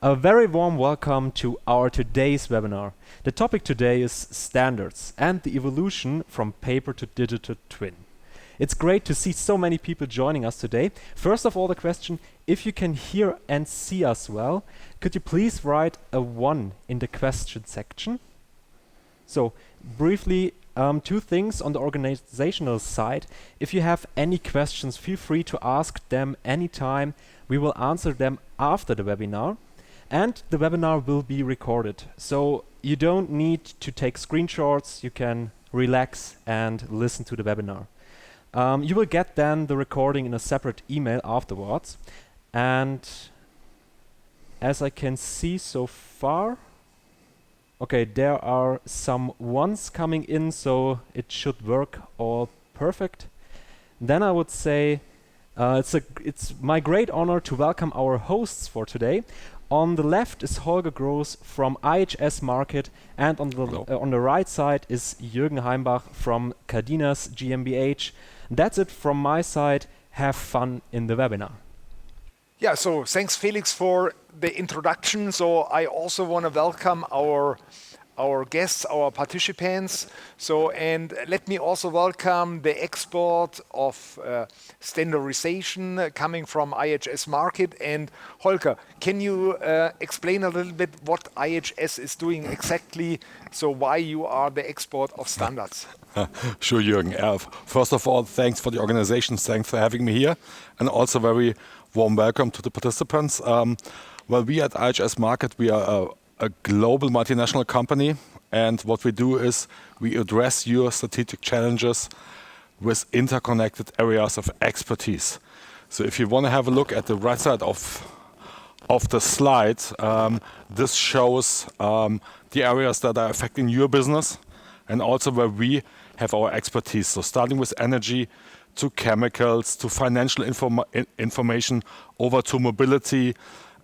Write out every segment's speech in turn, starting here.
A very warm welcome to our today's webinar. The topic today is standards and the evolution from paper to digital twin. It's great to see so many people joining us today. First of all, the question, if you can hear and see us well, could you please write a 1 in the question section? So, briefly, two things on the organizational side. If you have any questions, feel free to ask them anytime. We will answer them after the webinar. And the webinar will be recorded. So you don't need to take screenshots. You can relax and listen to the webinar. You will get then the recording in a separate email afterwards. And as I can see so far, okay, there are some ones coming in, so it should work all perfect. Then I would say it's my great honor to welcome our hosts for today. On the left is Holger Groß from IHS Markit, and on the right side is Jürgen Heimbach from CADENAS GmbH. That's it from my side. Have fun in the webinar. Yeah, so thanks Felix for the introduction. So I also want to welcome our guests, our participants. So, and let me also welcome the expert of standardization coming from IHS Markit. And Holger, can you explain a little bit what IHS is doing exactly? So why you are the expert of standards? Sure, Jürgen. First of all, thanks for the organization. Thanks for having me here. And also very warm welcome to the participants. Well, we at IHS Markit, we are a global multinational company, and what we do is we address your strategic challenges with interconnected areas of expertise. So if you want to have a look at the right side of the slide, this shows the areas that are affecting your business and also where we have our expertise. So starting with energy, to chemicals, to financial information, over to mobility,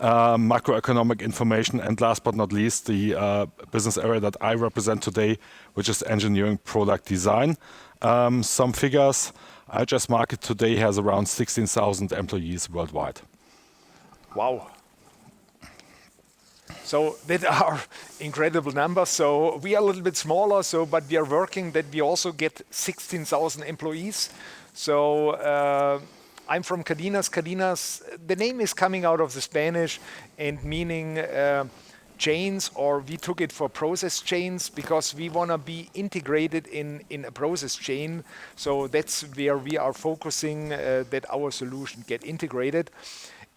macroeconomic information, and last but not least, the business area that I represent today, which is engineering product design. Some figures, IHS Markit today has around 16,000 employees worldwide. Wow. So that are incredible numbers. So we are a little bit smaller, but we are working that we also get 16,000 employees. So I'm from CADENAS. CADENAS, the name is coming out of the Spanish and meaning chains, or we took it for process chains because we want to be integrated in a process chain. So that's where we are focusing that our solution get integrated.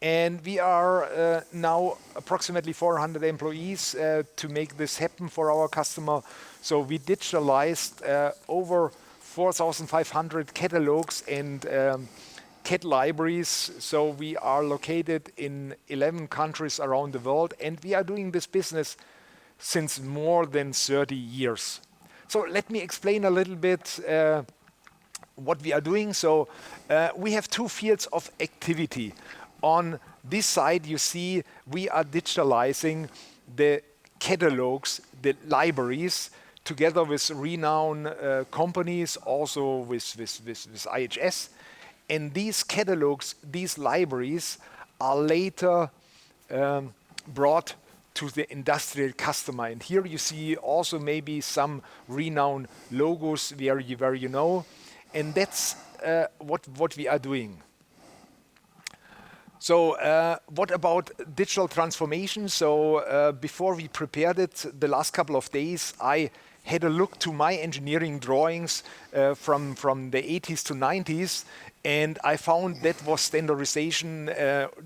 And we are now approximately 400 employees to make this happen for our customer. So we digitalized over 4,500 catalogs and CAD libraries. So we are located in 11 countries around the world, and we are doing this business since more than 30 years. So let me explain a little bit what we are doing. So we have two fields of activity. On this side, you see we are digitalizing the catalogs, the libraries, together with renowned companies, also with IHS. And these catalogs, these libraries, are later brought to the industrial customer. And here you see also maybe some renowned logos where you know. And that's what we are doing. So what about digital transformation? So before we prepared it the last couple of days, I had a look to my engineering drawings from the 80s to 90s, and I found that was standardization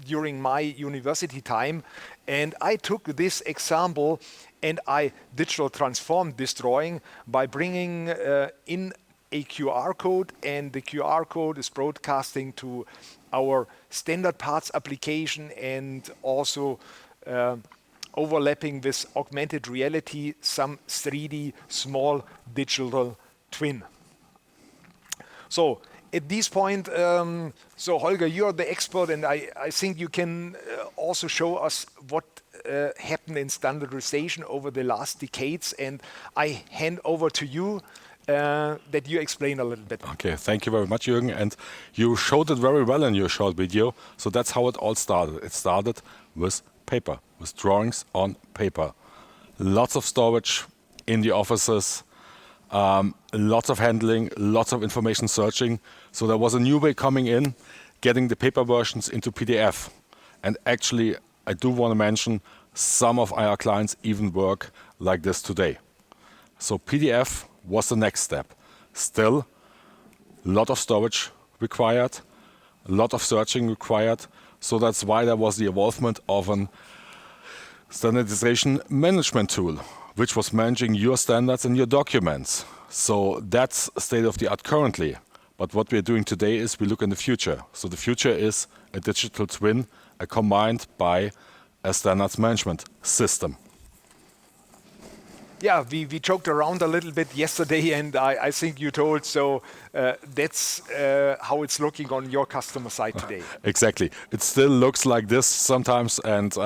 during my university time. And I took this example and I digital transformed this drawing by bringing in a QR code, and the QR code is broadcasting to our standard parts application and also overlapping with augmented reality, some 3D small digital twin. So at this point, so Holger, you're the expert, and I think you can also show us what happened in standardization over the last decades, and I hand over to you that you explain a little bit. Okay, thank you very much, Jürgen. And you showed it very well in your short video. So that's how it all started. It started with paper, with drawings on paper. Lots of storage in the offices, lots of handling, lots of information searching. So there was a new way coming in, getting the paper versions into PDF. And actually, I do want to mention, some of our clients even work like this today. So PDF was the next step. Still, a lot of storage required, a lot of searching required. So that's why there was the involvement of an standardization management tool, which was managing your standards and your documents. So that's state of the art currently. But what we're doing today is we look in the future. So the future is a digital twin combined by a standards management system. Yeah, we joked around a little bit yesterday, and I think you told, so that's how it's looking on your customer side today. Exactly. It still looks like this sometimes, and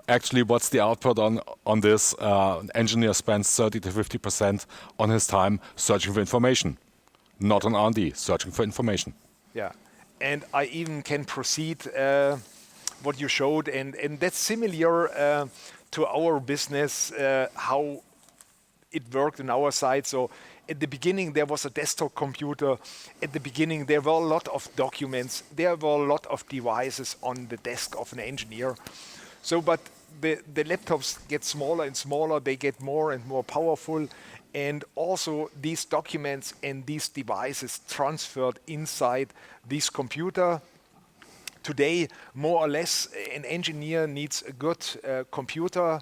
actually what's the output on this? An engineer spends 30 to 50% on his time searching for information, not on R&D, searching for information. Yeah, and I even can proceed what you showed, and that's similar to our business, how it worked on our side. So at the beginning, there was a desktop computer. At the beginning, there were a lot of documents. There were a lot of devices on the desk of an engineer. So, but the laptops get smaller and smaller. They get more and more powerful. And also these documents and these devices transferred inside this computer. Today, more or less, an engineer needs a good computer,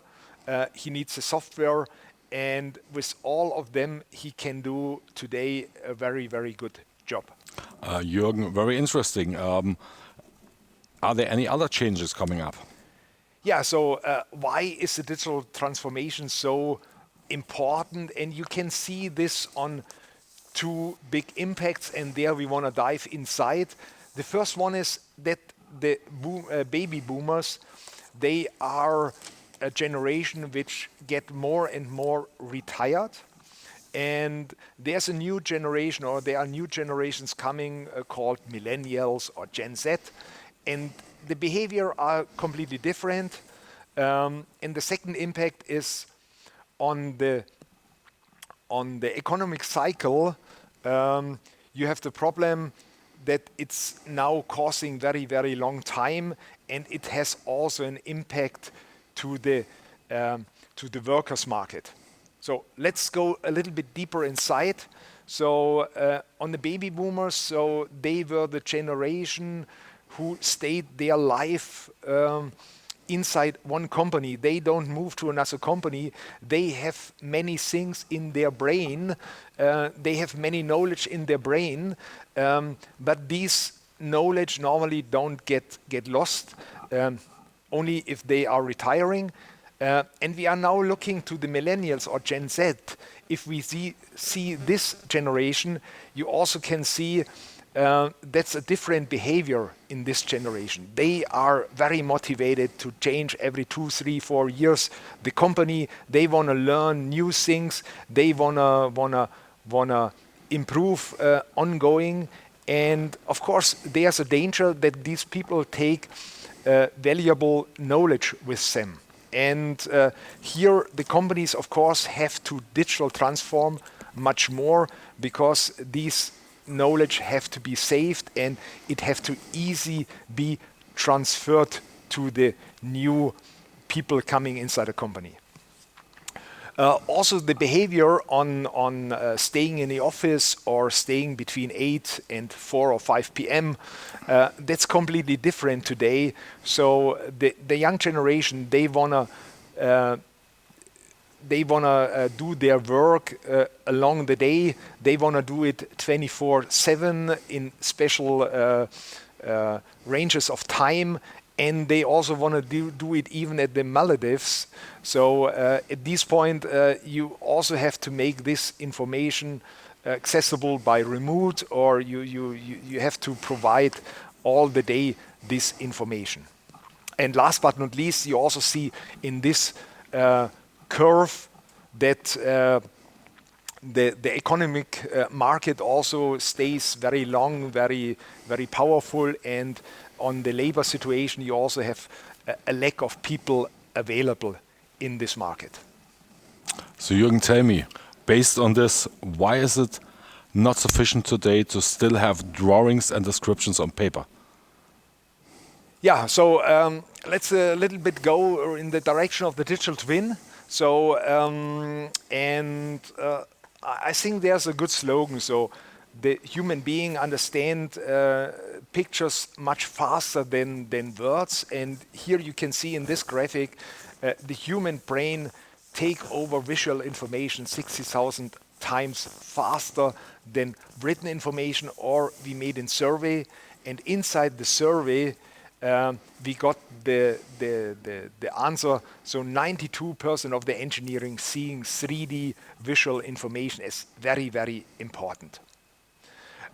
he needs a software, and with all of them, he can do today a very, very good job. Jürgen, very interesting. Are there any other changes coming up? Yeah, so why is the digital transformation so important? And you can see this on two big impacts, and there we want to dive inside. The first one is that the baby boomers, they are a generation which get more and more retired. And there's a new generation, or there are new generations coming called millennials or Gen Z. And the behavior are completely different. And the second impact is on the economic cycle. You have the problem that it's now causing very, very long time, and it has also an impact to the workers' market. So let's go a little bit deeper inside. So on the baby boomers, so they were the generation who stayed their life inside one company. They don't move to another company. They have many things in their brain. They have many knowledge in their brain, but these knowledge normally don't get lost, only if they are retiring. And we are now looking to the millennials or Gen Z. If we see this generation, you also can see that's a different behavior in this generation. They are very motivated to change every 2, 3, 4 years. The company, they want to learn new things. They wanna improve ongoing. And of course, there's a danger that these people take valuable knowledge with them. And here the companies, of course, have to digital transform much more, because these knowledge have to be saved and it have to easy be transferred to the new people coming inside a company. Also the behavior on staying in the office or staying between 8 and 4 or 5 p.m. That's completely different today. So the young generation, they wanna do their work along the day. They want to do it 24/7 in special ranges of time. And they also want to do it even at the Maldives. So at this point, you also have to make this information accessible by remote, or you have to provide all the day this information. And last but not least, you also see in this curve that the economic market also stays very long, very, very powerful. And on the labor situation, you also have a lack of people available in this market. So Jürgen, tell me, based on this, why is it not sufficient today to still have drawings and descriptions on paper? Yeah, so let's a little bit go in the direction of the digital twin. So, I think there's a good slogan. So, the human being understand pictures much faster than words. And here you can see in this graphic, the human brain take over visual information 60,000 times faster than written information, or we made a survey, and inside the survey we got the answer. So 92% of the engineering seeing 3D visual information as very, very important.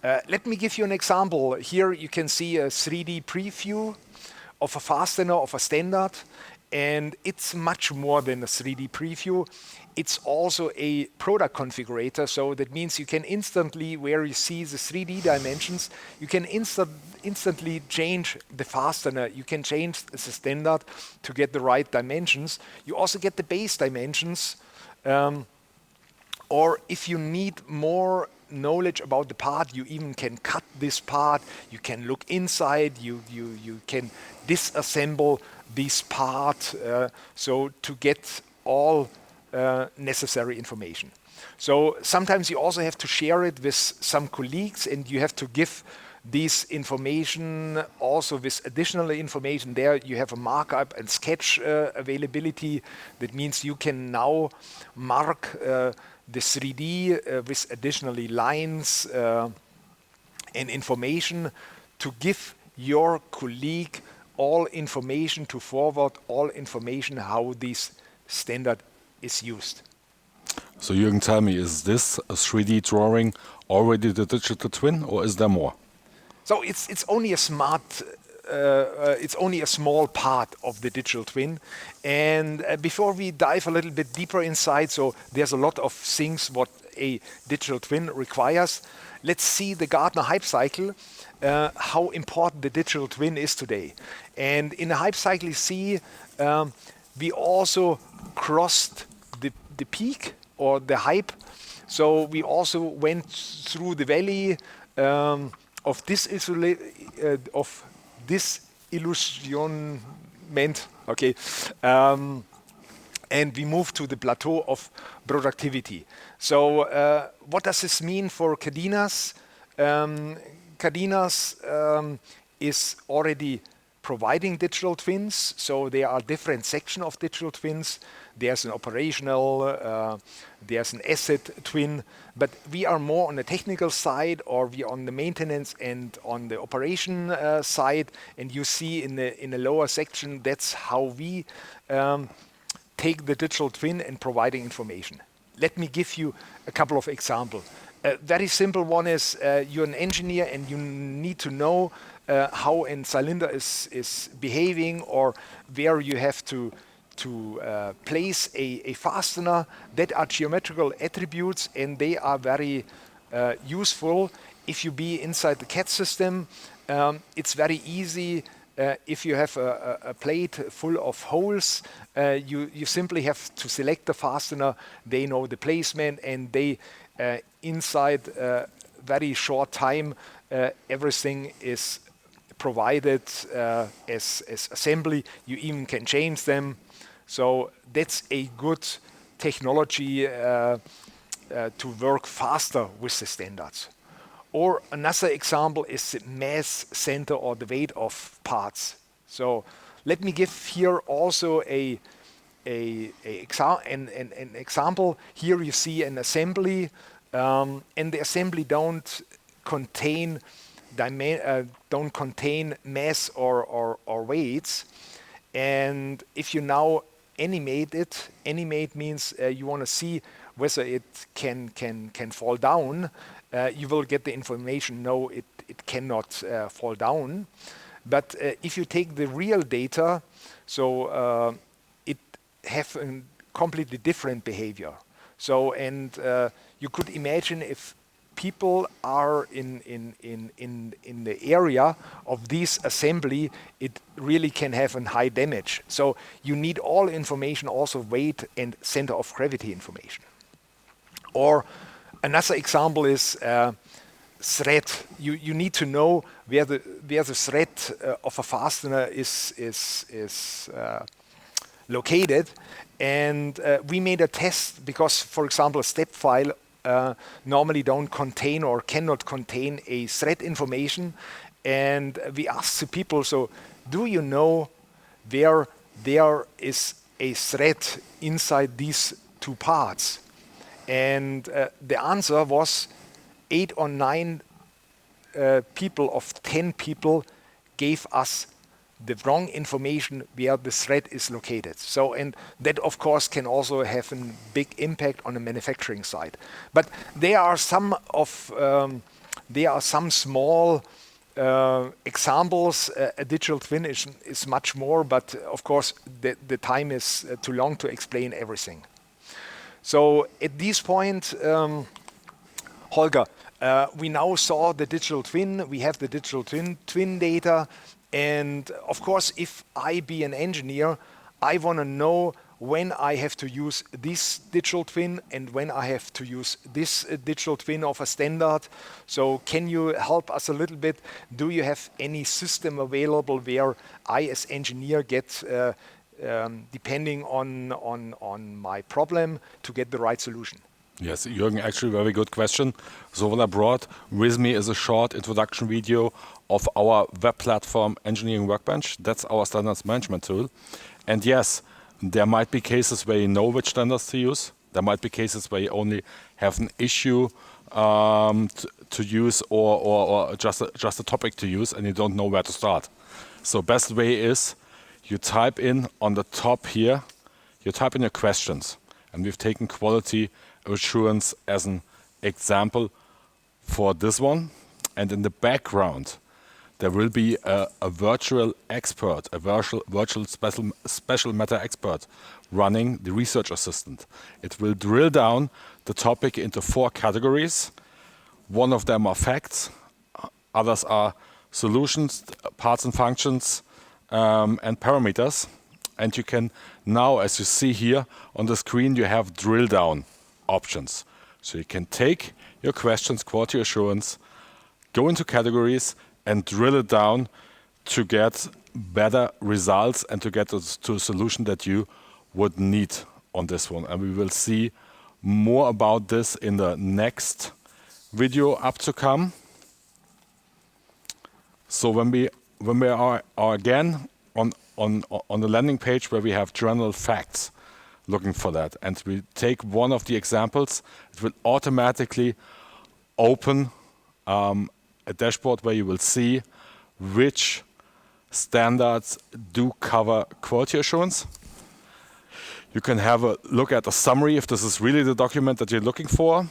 Let me give you an example. Here you can see a 3D preview of a fastener, of a standard, and it's much more than a 3D preview. It's also a product configurator, so that means you can instantly, where you see the 3D dimensions, you can instantly change the fastener, you can change the standard to get the right dimensions. You also get the base dimensions, or if you need more knowledge about the part, you even can cut this part, you can look inside, you can disassemble this part, so to get all necessary information. So sometimes you also have to share it with some colleagues, and you have to give this information also with additional information. There you have a markup and sketch availability. That means you can now mark the 3D with additionally lines and information to give your colleague all information, to forward all information how this standard is used. So Jürgen, tell me, is this a 3D drawing already the digital twin, or is there more? So it's only a small part of the digital twin. And before we dive a little bit deeper inside, so there's a lot of things what a digital twin requires. Let's see the Gartner hype cycle, how important the digital twin is today. And in the hype cycle, you see we also crossed the peak or the hype. So we also went through the valley of disillusionment, okay, and we moved to the plateau of productivity. So what does this mean for CADENAS? CADENAS is already providing digital twins, so there are different sections of digital twins. There's an operational, there's an asset twin, but we are more on the technical side, or we are on the maintenance and on the operation side. And you see in the lower section, that's how we take the digital twin and providing information. Let me give you a couple of examples. A very simple one is you're an engineer and you need to know how a cylinder is behaving, or where you have to place a fastener. That are geometrical attributes, and they are very useful if you be inside the CAD system. It's very easy. If you have a plate full of holes, you simply have to select the fastener. They know the placement, and they inside very short time everything is provided as assembly. You even can change them. So that's a good technology to work faster with the standards. Or another example is the mass center, or the weight of parts. So let me give here also an example. Here you see an assembly, and the assembly don't contain mass or weights. And if you now animate it, animate means you want to see whether it can fall down. You will get the information, no, it cannot fall down. But if you take the real data, so it have a completely different behavior. So, and you could imagine if people are in the area of this assembly, it really can have a high damage. So you need all information, also weight and center of gravity information. Or another example is thread. You need to know where the thread of a fastener is located. And we made a test because, for example, a step file normally don't contain or cannot contain a thread information. And we asked the people, so do you know where there is a thread inside these two parts? And the answer was 8 or 9 people of 10 people gave us the wrong information where the thread is located. So, and that of course can also have a big impact on the manufacturing side. But there are some small examples. A digital twin is much more, but of course the time is too long to explain everything. So at this point, Holger, we now saw the digital twin. We have the digital twin data. And of course, if I be an engineer, I want to know when I have to use this digital twin and when I have to use this digital twin of a standard. So can you help us a little bit? Do you have any system available where I as engineer get, depending on my problem, to get the right solution? Yes, Jürgen, actually very good question. So what I brought with me is a short introduction video of our web platform Engineering Workbench. That's our standards management tool. And yes, there might be cases where you know which standards to use. There might be cases where you only have an issue to use or just a topic to use and you don't know where to start. So best way is you type in on the top here, you type in your questions. And we've taken quality assurance as an example for this one. And in the background, there will be a virtual expert, a virtual special matter expert running the research assistant. It will drill down the topic into 4 categories. One of them are facts, others are solutions, parts and functions, and parameters. And you can now, as you see here on the screen, you have drill down options. So you can take your questions, quality assurance, go into categories and drill it down to get better results and to get to a solution that you would need on this one. And we will see more about this in the next video up to come. So when we are again on the landing page where we have general facts, looking for that, and we take one of the examples, it will automatically open a dashboard where you will see which standards do cover quality assurance. You can have a look at a summary if this is really the document that you're looking for,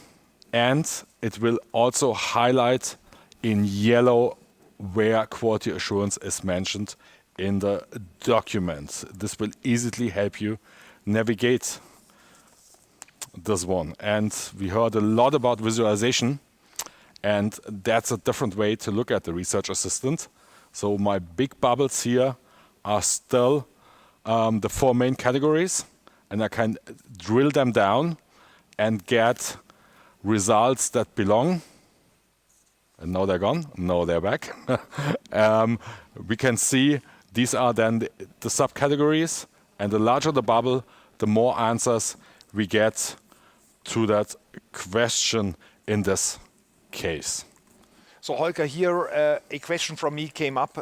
and it will also highlight in yellow where quality assurance is mentioned in the document. This will easily help you navigate this one. And we heard a lot about visualization, and that's a different way to look at the research assistant. So my big bubbles here are still the 4 main categories, and I can drill them down and get results that belong. And now they're gone. No, they're back. We can see these are then the subcategories, and the larger the bubble, the more answers we get to that question in this case. So Holger, here a question from me came up.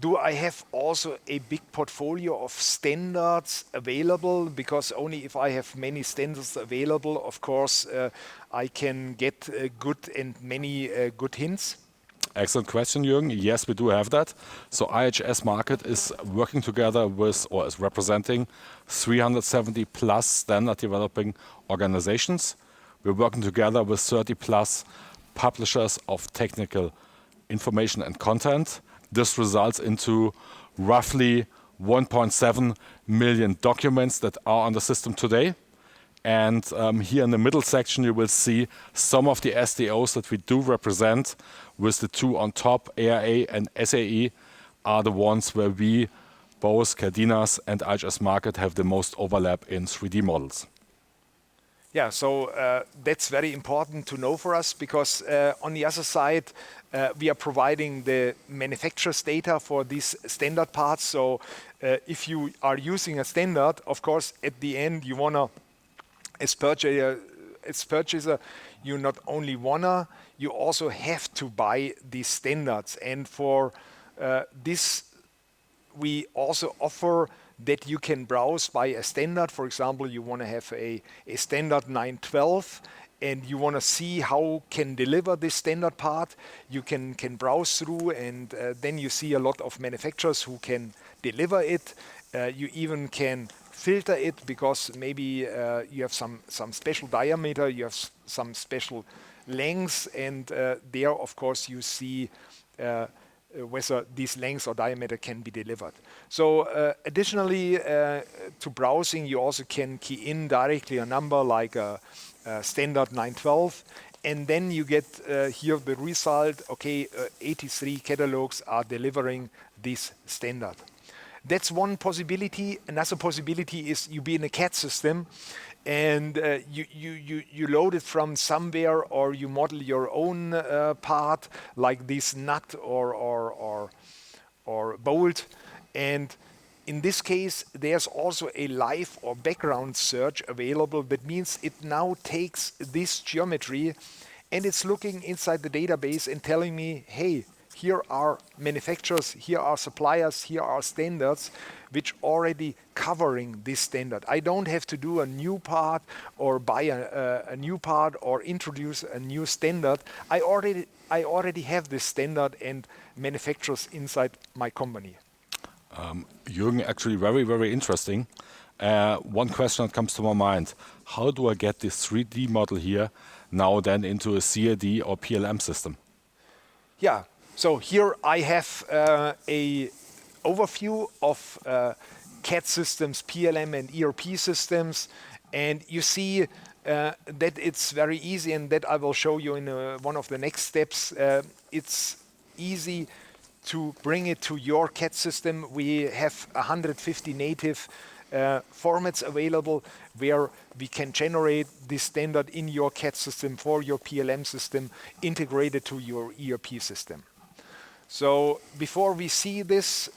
Do I have also a big portfolio of standards available? Because only if I have many standards available, of course, I can get good and many good hints. Excellent question, Jürgen. Yes, we do have that. So IHS Markit is working together with, or is representing 370 plus standard developing organizations. We're working together with 30 plus publishers of technical information and content. This results into roughly 1.7 million documents that are on the system today. And here in the middle section, you will see some of the SDOs that we do represent, with the two on top, ARA and SAE, are the ones where we, both CADENAS and IHS Markit, have the most overlap in 3D models. Yeah, so that's very important to know for us, because on the other side, we are providing the manufacturer's data for these standard parts. So if you are using a standard, of course, at the end, you want to, as purchaser, you not only wanna, you also have to buy these standards. And for this, we also offer that you can browse by a standard. For example, you want to have a standard 912, and you want to see how can deliver this standard part. You can browse through, and then you see a lot of manufacturers who can deliver it. You even can filter it, because maybe you have some special diameter, you have some special lengths, and there, of course, you see whether these lengths or diameter can be delivered. So additionally to browsing, you also can key in directly a number like a standard 912, and then you get here the result, okay, 83 catalogs are delivering this standard. That's one possibility. Another possibility is you be in a CAD system, and you load it from somewhere, or you model your own part, like this nut or bolt. And in this case, there's also a live or background search available. That means it now takes this geometry and it's looking inside the database and telling me, hey, here are manufacturers, here are suppliers, here are standards which already covering this standard. I don't have to do a new part or buy a new part or introduce a new standard. I already have this standard and manufacturers inside my company. Jürgen, actually very, very interesting. One question that comes to my mind: how do I get this 3D model here now then into a CAD or PLM system? Yeah, so here I have a overview of CAD systems, PLM and ERP systems, and you see that it's very easy, and that I will show you in one of the next steps. It's easy to bring it to your CAD system. We have 150 native formats available where we can generate this standard in your CAD system for your PLM system, integrated to your ERP system. So before we see this,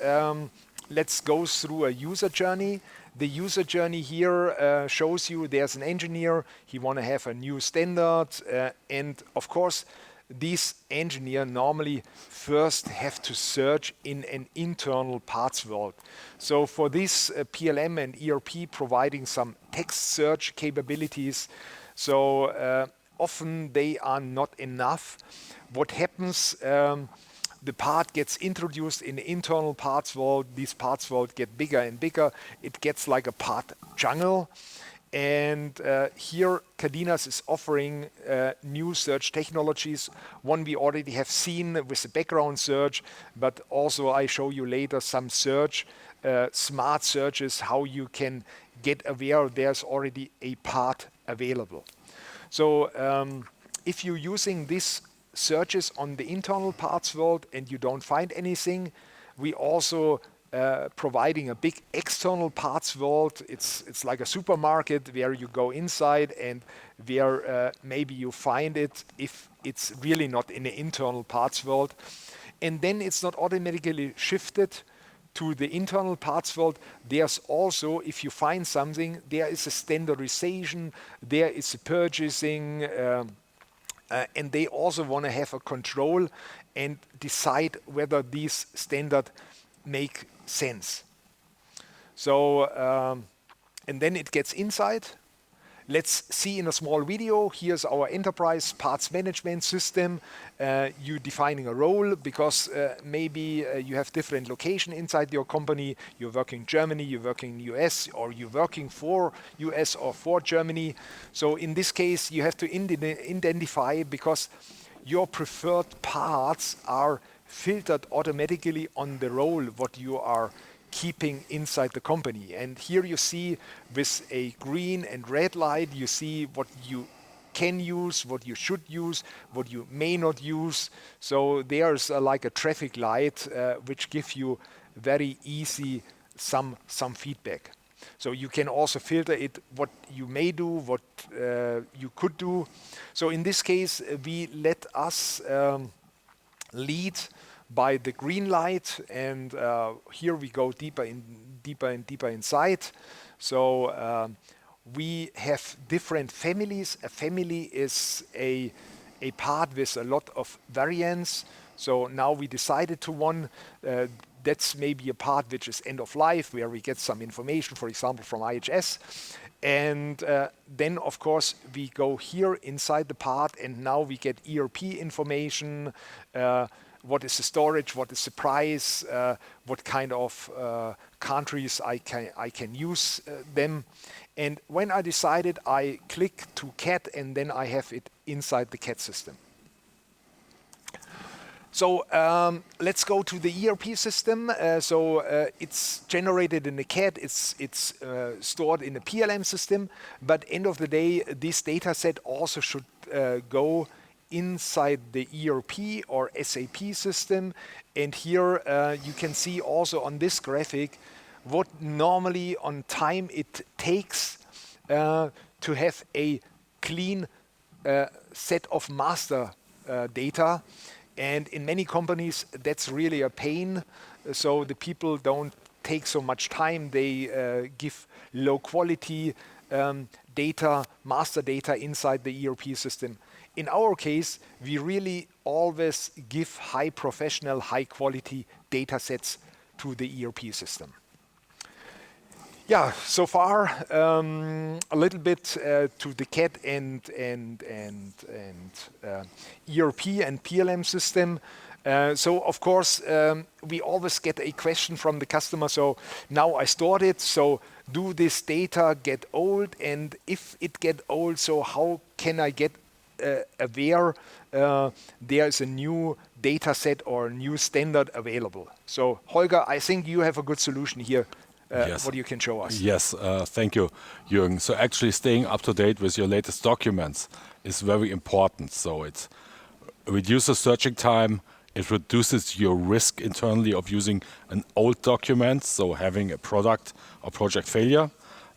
let's go through a user journey. The user journey here shows you there's an engineer, he want to have a new standard, and of course this engineer normally first have to search in an internal parts world. So for this PLM and ERP providing some text search capabilities, so often they are not enough. What happens, the part gets introduced in the internal parts world, these parts world get bigger and bigger, it gets like a part jungle. And here CADENAS is offering new search technologies. One we already have seen with the background search, but also I show you later some search, smart searches, how you can get aware there's already a part available. So if you're using these searches on the internal parts world and you don't find anything, we also providing a big external parts world. It's like a supermarket where you go inside and where maybe you find it if it's really not in the internal parts world. And then it's not automatically shifted to the internal parts world. There's also, if you find something, there is a standardization, there is a purchasing, and they also want to have a control and decide whether these standards make sense. So, and then it gets inside. Let's see in a small video. Here's our enterprise parts management system. You defining a role because maybe you have different location inside your company. You're working in Germany, you're working in US, or you're working for US or for Germany. So in this case, you have to identify, because your preferred parts are filtered automatically on the role what you are keeping inside the company. And here you see with a green and red light, you see what you can use, what you should use, what you may not use. So there's like a traffic light which gives you very easy some feedback. So you can also filter it, what you may do, what you could do. So in this case, we let us lead by the green light, and here we go deeper and deeper inside. So we have different families. A family is a part with a lot of variance. So now we decided to one. That's maybe a part which is end of life, where we get some information, for example, from IHS. And then, of course, we go here inside the part, and now we get ERP information. What is the storage? What is the price? What kind of countries I can use them? And when I decided, I click to CAD, and then I have it inside the CAD system. So let's go to the ERP system. It's generated in the CAD. It's stored in the PLM system. But end of the day, this data set also should go inside the ERP or SAP system. And here you can see also on this graphic what normally on time it takes to have a clean set of master data. And in many companies, that's really a pain. So the people don't take so much time. They give low quality data, master data inside the ERP system. In our case, we really always give high professional, high quality data sets to the ERP system. Yeah, so far a little bit to the CAD and ERP and PLM system. So of course we always get a question from the customer. So now I stored it. So do this data get old? And if it get old, so how can I get aware there is a new data set or a new standard available? So Holger, I think you have a good solution here. Yes. What you can show us. Yes, thank you, Jürgen. So actually staying up to date with your latest documents is very important. So it reduces searching time, it reduces your risk internally of using an old document, so having a product or project failure.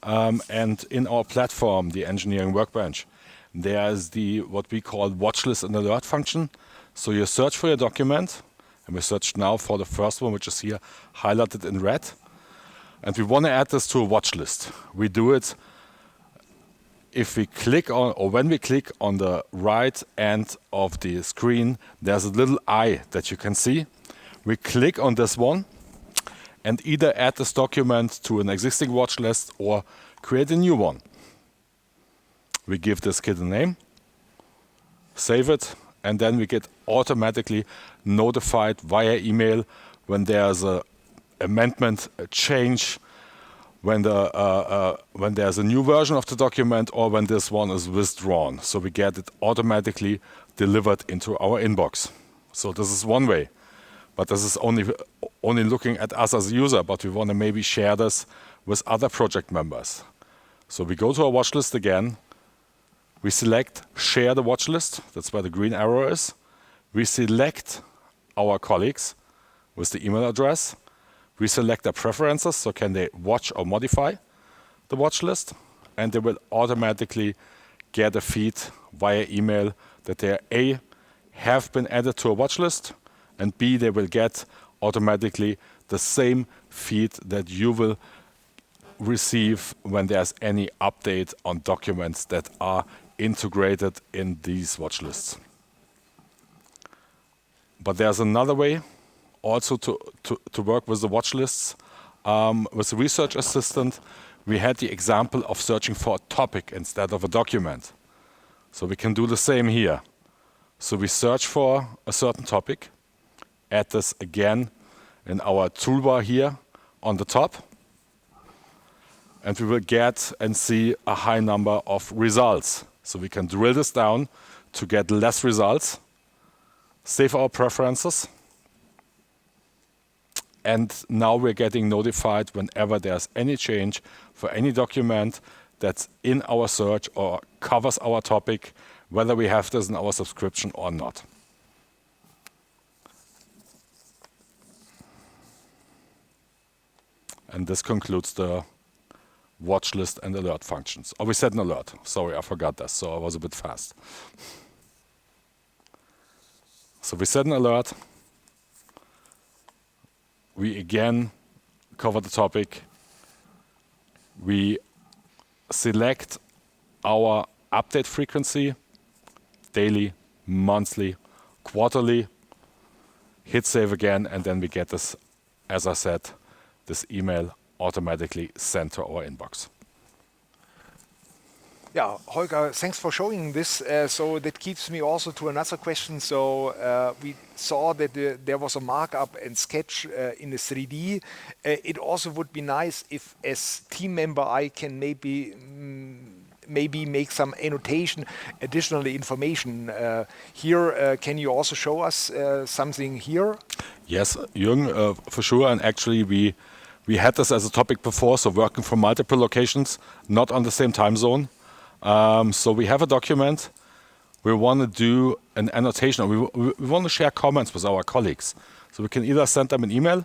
And in our platform, the engineering workbench, there is what we call watchlist and alert function. So you search for your document, and we searched now for the first one, which is here highlighted in red. And we want to add this to a watch list. We do it if we click on, or when we click on the right end of the screen, there's a little eye that you can see. We click on this one and either add this document to an existing watch list or create a new one. We give this kit a name, save it, and then we get automatically notified via email when there's a amendment, a change, when there's a new version of the document or when this one is withdrawn. So we get it automatically delivered into our inbox. So this is one way, but this is only looking at us as a user, but we want to maybe share this with other project members. So we go to our watch list again. We select share the watch list. That's where the green arrow is. We select our colleagues with the email address. We select their preferences, so can they watch or modify the watch list, and they will automatically get a feed via email that they A, have been added to a watch list, and B, they will get automatically the same feed that you will receive when there's any update on documents that are integrated in these watch lists. But there's another way also to work with the watch lists. With the research assistant, we had the example of searching for a topic instead of a document. So we can do the same here. So we search for a certain topic, add this again in our toolbar here on the top, and we will get and see a high number of results. So we can drill this down to get less results, save our preferences, And now we're getting notified whenever there's any change for any document that's in our search or covers our topic, whether we have this in our subscription or not. And this concludes the watch list and alert functions. Oh, we set an alert. Sorry, I forgot this, so I was a bit fast. So we set an alert. We again cover the topic. We select our update frequency, daily, monthly, quarterly, hit save again, and then we get this, as I said, this email automatically sent to our inbox. Yeah, Holger, thanks for showing this. So that keeps me also to another question. So we saw that there was a markup and sketch in the 3D. It also would be nice if, as team member, I can maybe make some annotation, additional information here. Can you also show us something here? Yes, Jürgen, for sure. And actually, we had this as a topic before, so working from multiple locations, not on the same time zone. So we have a document. We want to do an annotation. We want to share comments with our colleagues. So we can either send them an email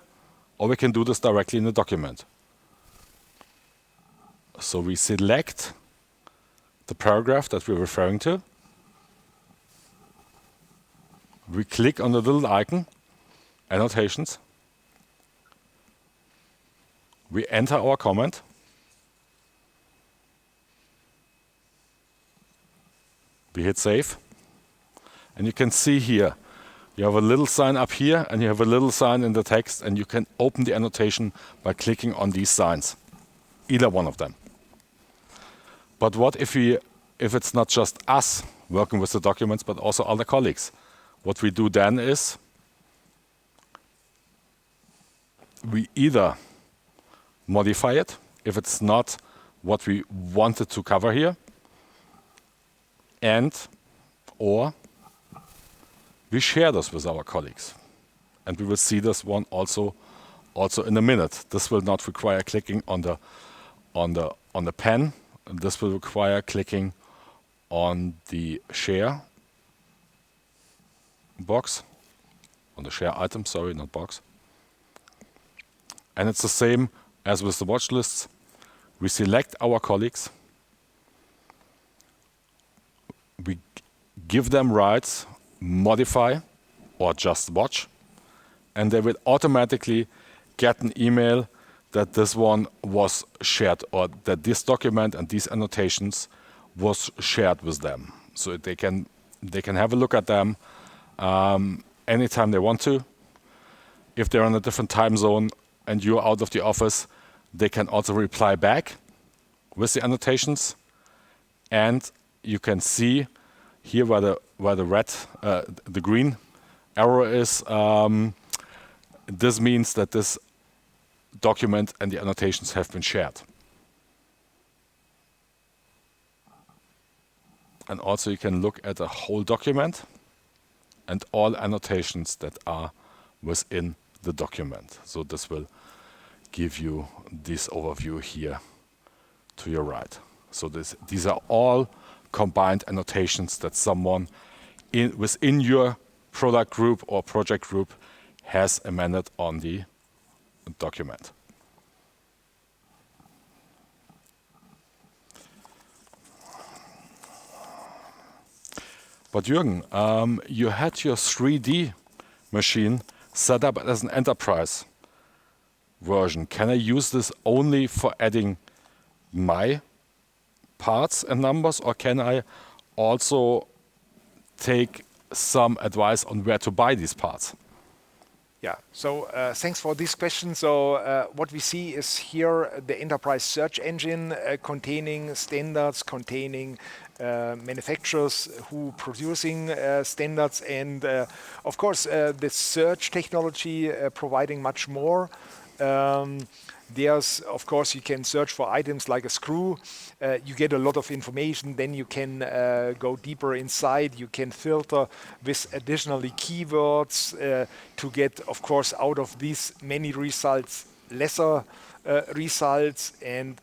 or we can do this directly in the document. So we select the paragraph that we're referring to. We click on the little icon, annotations. We enter our comment. We hit save. And you can see here, you have a little sign up here and you have a little sign in the text, and you can open the annotation by clicking on these signs, either one of them. But what if it's not just us working with the documents, but also other colleagues? What we do then is we either modify it if it's not what we wanted to cover here, or we share this with our colleagues. And we will see this one also in a minute. This will not require clicking on the pen. This will require clicking on the share box, on the share item, sorry, not box. And it's the same as with the watch lists. We select our colleagues. We give them rights, modify, or just watch, and they will automatically get an email that this one was shared, or that this document and these annotations was shared with them. So they can have a look at them anytime they want to. If they're on a different time zone and you're out of the office, they can also reply back with the annotations. And you can see here where the green arrow is. This means that this document and the annotations have been shared. And also you can look at the whole document and all annotations that are within the document. So this will give you this overview here to your right. So these are all combined annotations that someone within your product group or project group has amended on the document. But Jürgen, you had your 3D machine set up as an enterprise version. Can I use this only for adding my parts and numbers, or can I also take some advice on where to buy these parts? Yeah, so thanks for this question. So what we see is here the enterprise search engine containing standards, containing manufacturers who producing standards, and of course the search technology providing much more. There's, of course, you can search for items like a screw. You get a lot of information. Then you can go deeper inside. You can filter with additionally keywords to get, of course, out of these many results, lesser results. And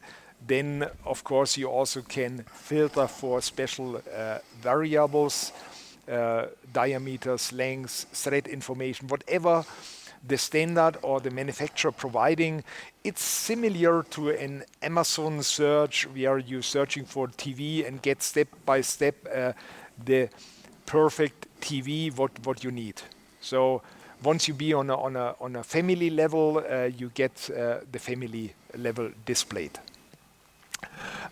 then, of course, you also can filter for special variables, diameters, lengths, thread information, whatever the standard or the manufacturer providing. It's similar to an Amazon search where you're searching for TV and get step by step the perfect TV what you need. So once you be on a family level, you get the family level displayed.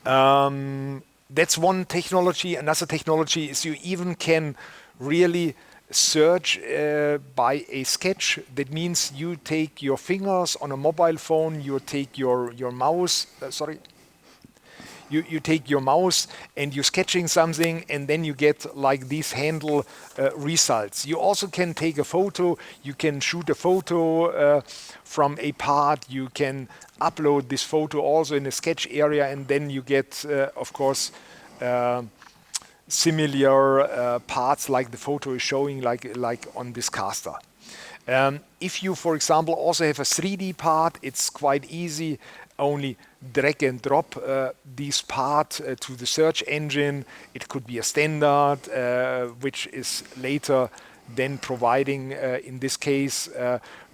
That's one technology. Another technology is you even can really search by a sketch. That means you take your fingers on a mobile phone, you take your mouse, you take your mouse and you're sketching something, and then you get like these handle results. You also can take a photo, you can shoot a photo from a part, you can upload this photo also in a sketch area, and then you get, of course, similar parts like the photo is showing, like on this caster. If you, for example, also have a 3D part, it's quite easy. Only drag and drop this part to the search engine. It could be a standard, which is later then providing, in this case,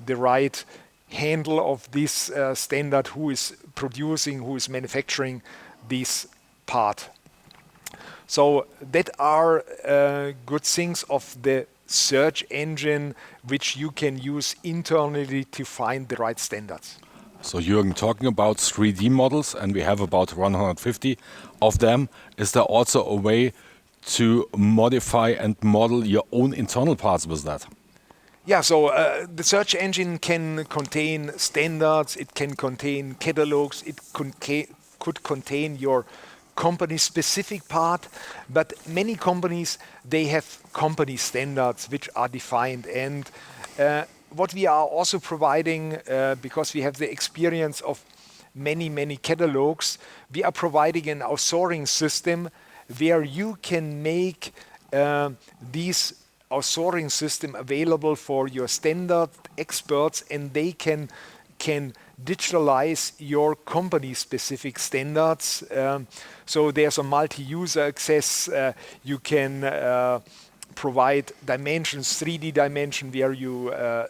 the right handle of this standard, who is producing, who is manufacturing this part. So that are good things of the search engine which you can use internally to find the right standards. So Jürgen, talking about 3D models, and we have about 150 of them, is there also a way to modify and model your own internal parts with that? Yeah, so the search engine can contain standards, it can contain catalogs, it could contain your company-specific part, but many companies, they have company standards which are defined. And what we are also providing, because we have the experience of many catalogs, we are providing an outsourcing system where you can make these outsourcing system available for your standard experts, and they can digitalize your company-specific standards. So there's a multi-user access. You can provide dimensions, 3D dimension, where you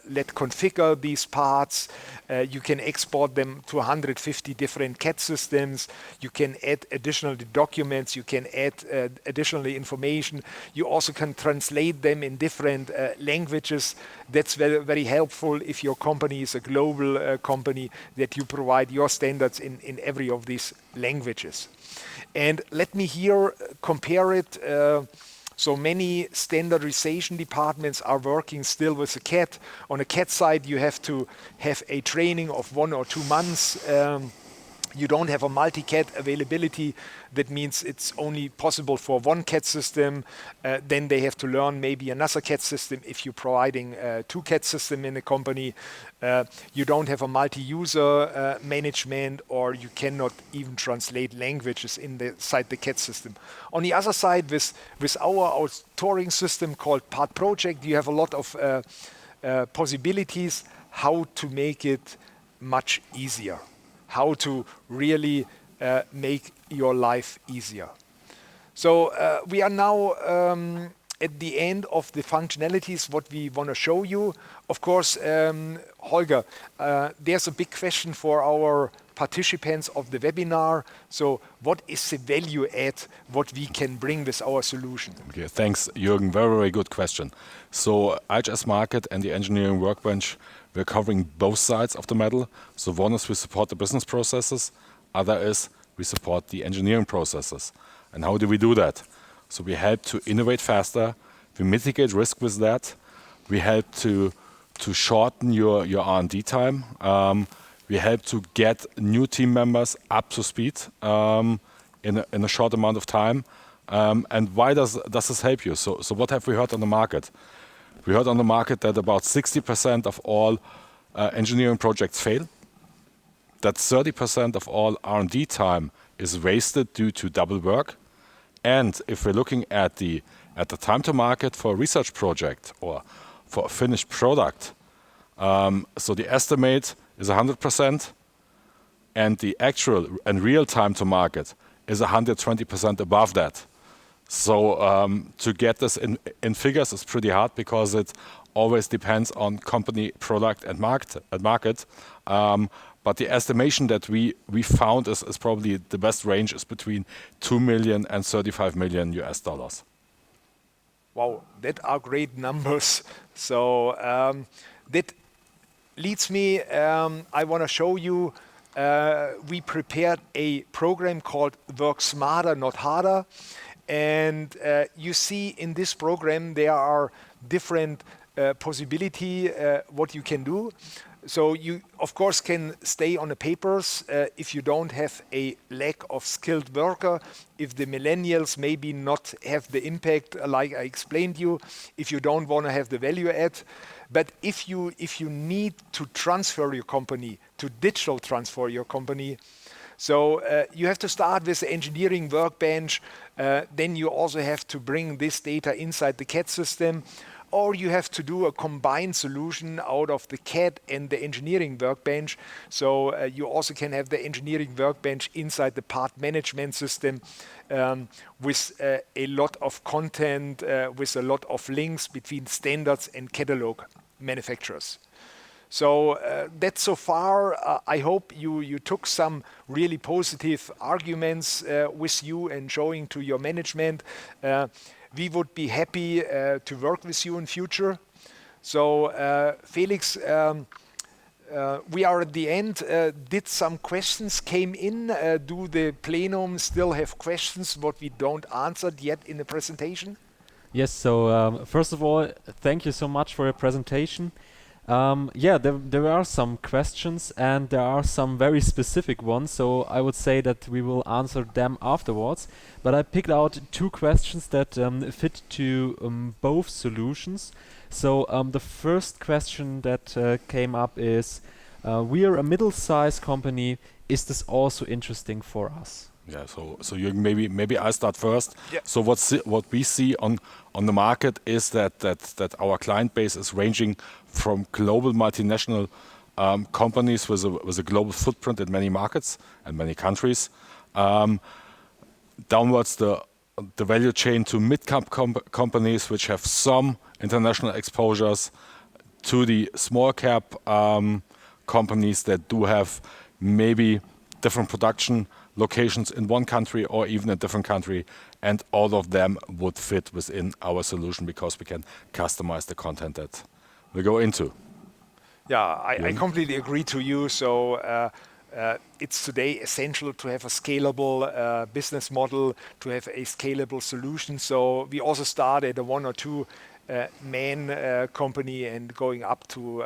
let configure these parts. You can export them to 150 different CAD systems. You can add additional documents. You can add additional information. You also can translate them in different languages. That's very, very helpful if your company is a global company, that you provide your standards in every of these languages. And let me here compare it. So many standardization departments are working still with the CAD. On a CAD side, you have to have a training of 1 or 2 months. You don't have a multi-CAD availability. That means it's only possible for one CAD system. Then they have to learn maybe another CAD system if you're providing 2 CAD systems in a company. You don't have a multi-user management, or you cannot even translate languages inside the CAD system. On the other side, with our outsourcing system called Part Project, you have a lot of possibilities how to make it much easier, how to really make your life easier. So we are now at the end of the functionalities what we want to show you. Of course, Holger, there's a big question for our participants of the webinar. So what is the value add what we can bring with our solution? Okay, thanks, Jürgen. Very, very good question. So IHS Markit and the engineering workbench, we're covering both sides of the medal. So one is we support the business processes, other is we support the engineering processes. And how do we do that? So we help to innovate faster, we mitigate risk with that, we help to shorten your R&D time, we help to get new team members up to speed in a short amount of time. And why does this help you? So what have we heard on the market? We heard on the market that about 60% of all engineering projects fail. that 30% of all R&D time is wasted due to double work. And if we're looking at the time to market for a research project or for a finished product, so the estimate is 100%, and the actual and real time to market is 120% above that. So to get this in figures is pretty hard because it always depends on company, product, and market. But the estimation that we found is probably the best range is between 2 million and 35 million US dollars. Wow, that are great numbers. So that leads me, I want to show you, we prepared a program called Work Smarter, Not Harder. And you see in this program, there are different possibility what you can do. So you, of course, can stay on the papers if you don't have a lack of skilled worker, if the millennials maybe not have the impact like I explained you, if you don't want to have the value add. But if you need to transfer your company, to digital transfer your company, so you have to start with the engineering workbench, then you also have to bring this data inside the CAD system, or you have to do a combined solution out of the CAD and the engineering workbench. So you also can have the engineering workbench inside the part management system with a lot of content, with a lot of links between standards and catalog manufacturers. So that's so far. I hope you took some really positive arguments with you and showing to your management. We would be happy to work with you in future. So Felix, we are at the end. Did some questions came in? Do the plenum still have questions what we don't answered yet in the presentation? Yes, so first of all, thank you so much for your presentation. Yeah, there are some questions and there are some very specific ones, so I would say that we will answer them afterwards. But I picked out two questions that fit to both solutions. So the first question that came up is, we are a middle-sized company. Is this also interesting for us? Yeah, so Jürgen, maybe I start first. Yeah. So what we see on the market is that our client base is ranging from global multinational companies with a global footprint in many markets and many countries, downwards the value chain to mid-cap companies which have some international exposures, to the small cap companies that do have maybe different production locations in one country or even a different country, and all of them would fit within our solution because we can customize the content that we go into. Yeah, I completely agree to you. So it's today essential to have a scalable business model, to have a scalable solution. So we also start at a 1 or 2 man company and going up to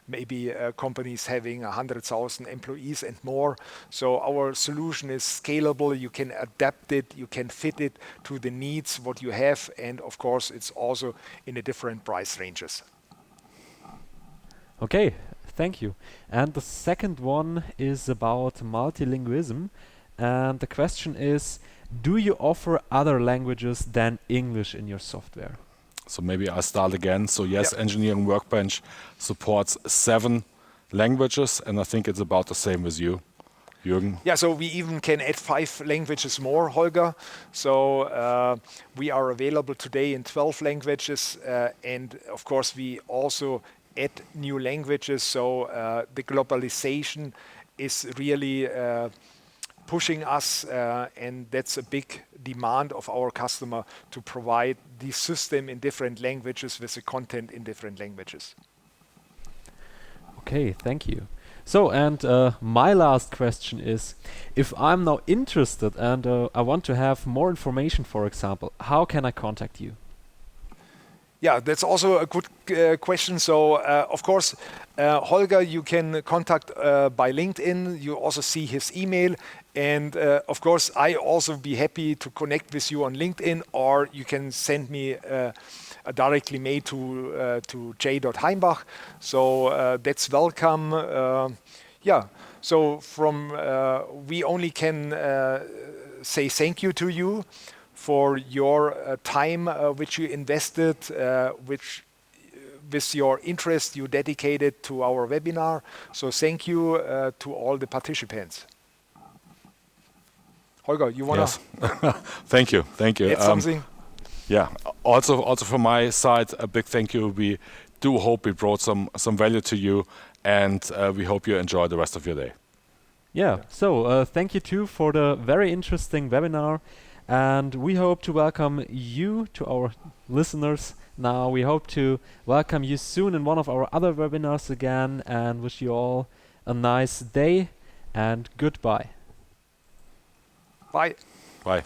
maybe companies having 100,000 employees and more. So our solution is scalable. You can adapt it, you can fit it to the needs what you have, and of course it's also in a different price ranges. Okay, thank you. And the second one is about multilingualism. And the question is, do you offer other languages than English in your software? So maybe I start again. So yes, Yeah. Engineering Workbench supports 7 languages, and I think it's about the same with you, Jürgen. Yeah, so we even can add 5 languages more, Holger. So we are available today in 12 languages, and of course we also add new languages. So the globalization is really pushing us, and that's a big demand of our customer to provide the system in different languages with the content in different languages. Okay, thank you. So, and my last question is, if I'm now interested and I want to have more information, for example, how can I contact you? Yeah, that's also a good question. So, of course, Holger, you can contact by LinkedIn. You also see his email. And of course, I also be happy to connect with you on LinkedIn, or you can send me a directly mail to j.heimbach. So that's welcome. Yeah, So from we only can say thank you to you for your time which you invested, which with your interest you dedicated to our webinar. So thank you to all the participants. Holger, you want to Yes. Thank you. Thank you. add something? Yeah. Also from my side, a big thank you. We do hope we brought some value to you, and we hope you enjoy the rest of your day. Yeah, so thank you too for the very interesting webinar, and we hope to welcome you to our listeners now. We hope to welcome you soon in one of our other webinars again, and wish you all a nice day and goodbye. Bye. Bye.